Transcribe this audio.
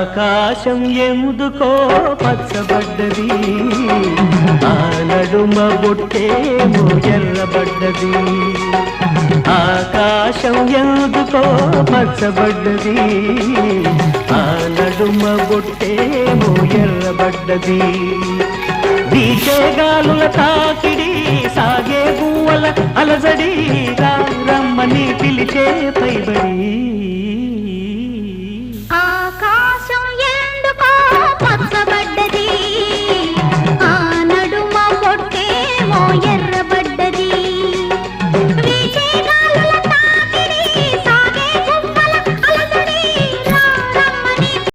ఆకాశం ఎందుకో పచ్చబడ్డది, ఆ నడుమ బొట్టేమో ఎర్రబడ్డది. ఆకాశం ఎందుకో పచ్చబడ్డది, ఆ నడుమ బొట్టేమో ఎర్రబడ్డది. వీచే గాలుల తాకిడి, సాగే పువ్వుల అలజడి, రమ్మని పిలిచే పైబడి.